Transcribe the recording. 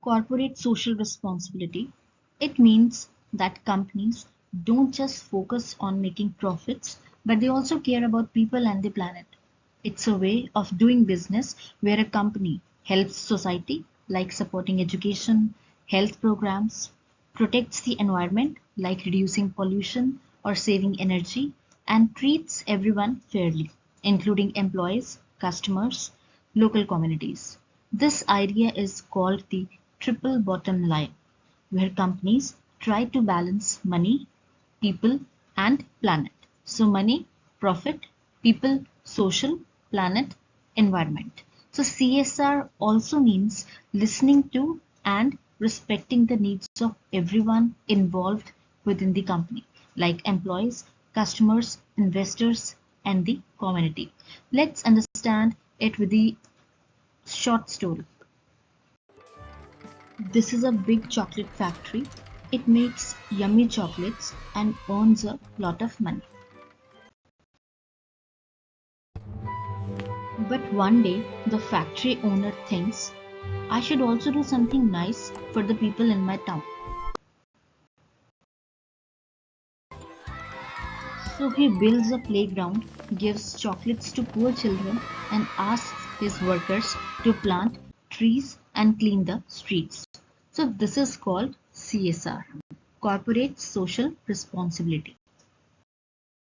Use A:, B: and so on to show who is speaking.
A: Corporate social responsibility. It means that companies don't just focus on making profits, but they also care about people and the planet. It's a way of doing business where a company helps society, like supporting education, health programs, protects the environment, like reducing pollution or saving energy, and treats everyone fairly, including employees, customers, local communities. This idea is called the triple bottom line, where companies try to balance money, people, and planet. So, money, profit, people, social, planet, environment. So, CSR also means listening to and respecting the needs of everyone involved within the company, like employees, customers, investors, and the community. Let's understand it with the short story. This is a big chocolate factory. It makes yummy chocolates and earns a lot of money. But one day, the factory owner thinks, I should also do something nice for the people in my town. So he builds a playground, gives chocolates to poor children, and asks his workers to plant trees and clean the streets. So this is called CSR, Corporate Social Responsibility.